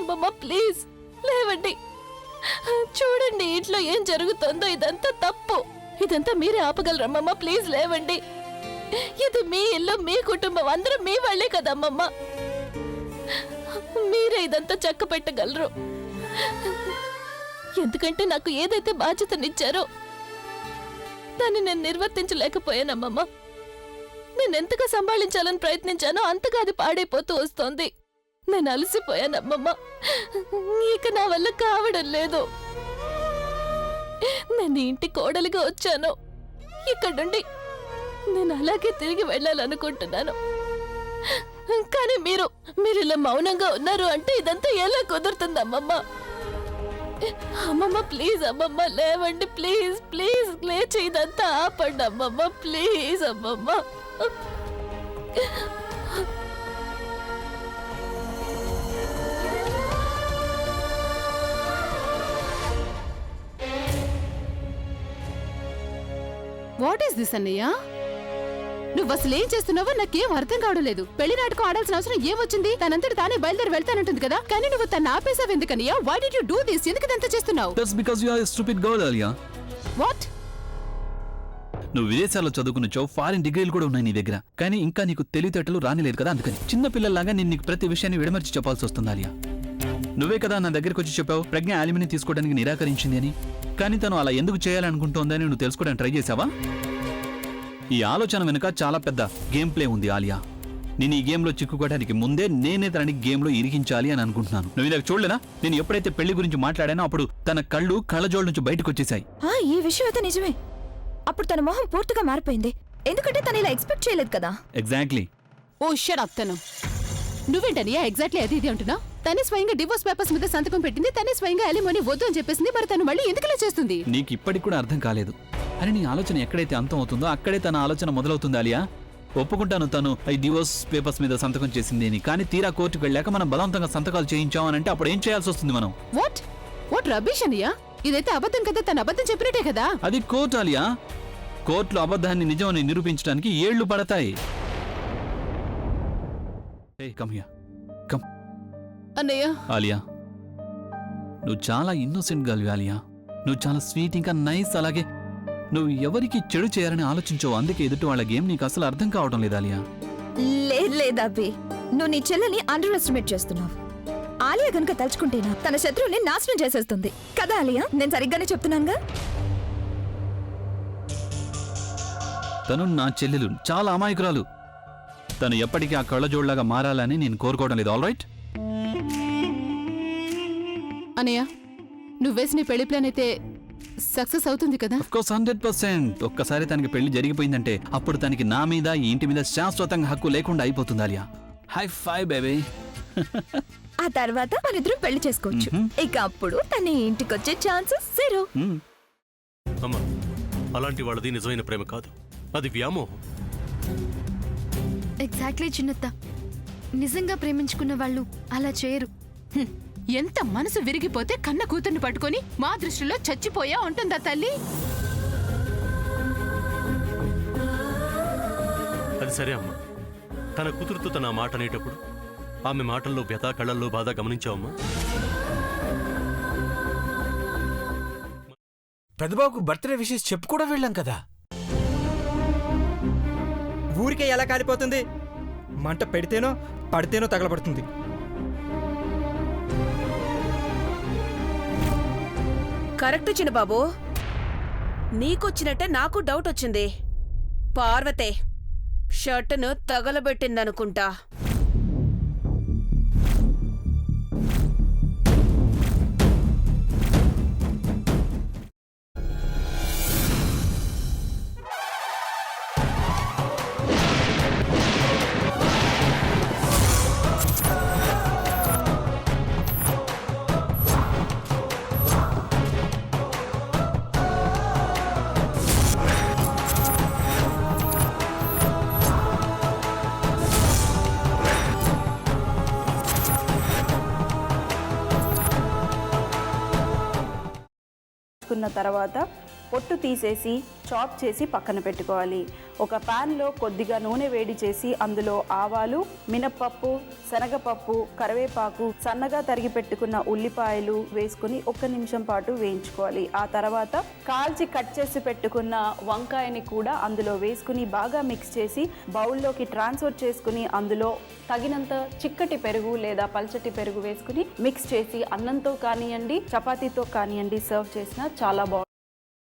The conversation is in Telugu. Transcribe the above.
అమ్మమ్మ ప్లీజ్ లేవండి. చూడండి ఇంట్లో ఏం జరుగుతుందో. ఇదంతా తప్పు. ఇదంతా మీరే ఆపగలరమ్మమ్మ. ప్లీజ్ లేవండి. ఇది మీ ఇల్లు, మీ కుటుంబం, అందరూ మీ వాళ్ళే కదమ్మమ్మ. మీరే ఇదంతా చక్క పెట్టగలరు. ఎందుకంటే నాకు ఏదైతే బాధ్యతనిచ్చారో దాన్ని నేను నిర్వర్తించలేకపోయానమ్మమ్మ. నేను ఎంతగా సంభాళించాలని ప్రయత్నించానో అంతగా అది పాడైపోతూ వస్తోంది. నేను అలసిపోయానమ్మమ్మ. ఇక నా వల్ల కావడం లేదు. నేను ఇంటి కోడలిగా వచ్చాను. ఇక్కడుండి నేను అలాగే తిరిగి వెళ్ళాలనుకుంటున్నాను. కానీ మీరు ఇలా మౌనంగా ఉన్నారు అంటే ఇదంతా ఎలా కుదురుతుందమ్మమ్మ? అమ్మమ్మ ప్లీజ్ అమ్మమ్మ లేవండి. ప్లీజ్ ప్లీజ్ లేచి ఇదంతా ఆపండి అమ్మమ్మ. ప్లీజ్ అమ్మమ్మ. వాట్ ఈస్ దిస్ అన్నయ్య? నువ్వు అసలు ఏం చేస్తున్నావో నాకేం అర్థం కావడం లేదు. పెళ్లి నాటకం ఆడాల్సిన అవసరం ఏమొచ్చింది? తనంతటి తానే బయలుదేరి వెళ్తానంటుంది కదా, కానీ నువ్వు తను ఆపేసావు ఎందుకన్నయ్య? Why did you do this? ఎందుకు ఇదంతా చేస్తున్నావు? That's because you are a stupid girl Alia. What? నువ్వు విదేశాల్లో చదువుకున్నచో ఫారిన్ డిగ్రీలు కూడా ఉన్నాయి నీ దగ్గర, కానీ ఇంకా నీకు తెలివితేటలు రానిలేదు కదా. అందుకని చిన్న పిల్లల్లాగా నేను నీకు ప్రతి విషయాన్ని విడమర్చి చెప్పాల్సి వస్తుంది ఆలియా. నువ్వే కదా నా దగ్గరికి వచ్చి చెప్పావు ప్రజ్ఞ ఆలిమిని తీసుకోవడానికి నిరాకరించింది అని. కానీ తను అలా ఎందుకు చేయాలనుకుంటోందని నువ్వు తెలుసుకోవడానికి ట్రై చేసావా? ఈ ఆలోచన వెనుక చాలా పెద్ద గేమ్ ప్లే ఉంది ఆలియా. నేను ఈ గేమ్లో చిక్కుకోవడానికి ముందే నేనే తనని గేమ్లో ఇరికించాలి అని అనుకుంటున్నాను. నువ్వు ఇలా చూడలేనా? నేను ఎప్పుడైతే పెళ్లి గురించి మాట్లాడానో అప్పుడు తన కళ్ళు కళ్ళజోళ్ళ నుంచి బయటకు వచ్చేసాయి. ఈ విషయం అయితే నిజమే. అప్పుడు తన మొహం పూర్తిగా మారిపోయింది. ఎందుకంటే తను ఇలా ఎక్స్పెక్ట్ చేయలేదు కదా. ఎగ్జాక్ట్లీ. ఓ షట్ అప్. తను నువ్వేంటనియా ఎగ్జాక్ట్లీ అది ఇది అంటున్నా? తనే స్వయంగా డివోర్స్ పేపర్స్ మీద సంతకం పెట్టింది. తనే స్వయంగా అలిమోని వద్దు అని చెప్పేసింది. మరి తను మళ్ళీ ఎందుకు ఇలా చేస్తుంది? నీకు ఇప్పటికి కూడా అర్థం కాలేదు. అని నీ ఆలోచన ఎక్కడైతే అంతం అవుతుందో అక్కడే తన ఆలోచన మొదలవుతుంది ఆలియా. ఒప్పుకుంటాను తను ఈ డివోర్స్ పేపర్స్ మీద సంతకం చేసింది అని, కానీ తీరా కోర్టుకు వెళ్ళాక మనం బలవంతంగా సంతకాలు చేయించామని అంటే అప్పుడు ఏం చేయాల్సి వస్తుంది మనం? వాట్ రబీష్ అనియా? ఇదైతే అబద్ధం కదా. తను అబద్ధం చెప్పినట్టే కదా. అది కోర్టు ఆలియా. కోర్టులో అబద్ధాన్ని నిజమని నిరూపించడానికి ఏళ్లు పడతాయి. అన్నయ్య. ఆలియా నువ్వు చాలా ఇన్నోసెంట్ గర్ల్ ఆలియా. నువ్వు చాలా స్వీట్ ఇంకా నైస్. అలాగే నువ్వు ఎవరికి చెడు చేయాలని ఆలోచించవు. అందుకే ఎదుటి వాళ్ళ గేమ్ నీకు అసలు అర్థం కావడం లేదు ఆలియా. లేదు అబ్బి, నువ్వు నీ చెల్లెని అండర్ ఎస్టిమేట్ చేస్తున్నావు. ఆలియా గనుక తలుచుకుంటేనా తన శత్రువుని నాశనం చేసేస్తుంది కదా ఆలియా. నేను సరిగ్గానే చెప్తున్నానుగా. తను నా చెల్లెలు, చాలా అమాయకురాలు. తను ఎప్పటికీ ఆ కళ్ళజోళ్లాగా మారాలని నేను కోరుకోవడం లేదు. ఆల్ రైట్ అన్నయ్య, నువ్వు వేసిన పెళ్లి ప్లాన్ అయితే సక్సెస్ అవుతుంది కదా? Of course 100%. ఒక్కసారి తనకి పెళ్లి జరిగిపోయిందంటే అప్పుడు తనకి నా మీద ఈ ఇంటి మీద శాశ్వతంగా హక్కు లేకుండా అయిపోతుంది ఆలియా. హై ఫై బేబీ. ఆ తర్వాత మనిద్దరం పెళ్లి చేసుకోవచ్చు. ఇక అప్పుడు తన ఇంటికి వచ్చే ఛాన్సెస్ జీరో. అమ్మా, అలాంటి వాళ్ళది నిజమైన ప్రేమ కాదు, అది వ్యామోహం. ఎగ్జాక్ట్లీ చిన్నత్త. నిజంగా ప్రేమించుకున్న వాళ్ళు అలా చేయరు. ఎంత మనసు విరిగిపోతే కన్న కూతుర్ని పట్టుకొని మా దృష్టిలో చచ్చిపోయా ఉంటుందా తల్లి? అది సరే అమ్మా. తన కూతురుతో తన మాట అనేటప్పుడు ఆమె మాటల్లో వ్యథ, కళ్ళల్లో బాధ గమనించావమ్మా? పెద్దబాబుకు బర్త్డే విషెస్ చెప్పు కూడా వెళ్ళాం కదా. ఊరికే ఎలా కాలిపోతుంది? మంట పెడితేనో పడితేనో తగలబడుతుంది. కరెక్ట్ చిన్నబాబు, నీకొచ్చినట్టే నాకు డౌట్ వచ్చింది. పార్వతే షర్టును తగలబెట్టిందనుకుంటా. తర్వాత పొట్టు తీసేసి చాప్ చేసి పక్కన పెట్టుకోవాలి. ఒక ప్యాన్లో కొద్దిగా నూనె వేడి చేసి అందులో ఆవాలు, మినప్పప్పు, శనగపప్పు, కరివేపాకు, సన్నగా తరిగి పెట్టుకున్న ఉల్లిపాయలు వేసుకుని 1 నిమిషం పాటు వేయించుకోవాలి. ఆ తర్వాత కాల్చి కట్ చేసి పెట్టుకున్న వంకాయని కూడా అందులో వేసుకుని బాగా మిక్స్ చేసి బౌల్లోకి ట్రాన్స్ఫర్ చేసుకుని అందులో తగినంత చిక్కటి పెరుగు లేదా పల్చటి పెరుగు వేసుకుని మిక్స్ చేసి అన్నంతో కానివ్వండి, చపాతీతో కానివ్వండి సర్వ్ చేసినా చాలా బాగుంటుంది.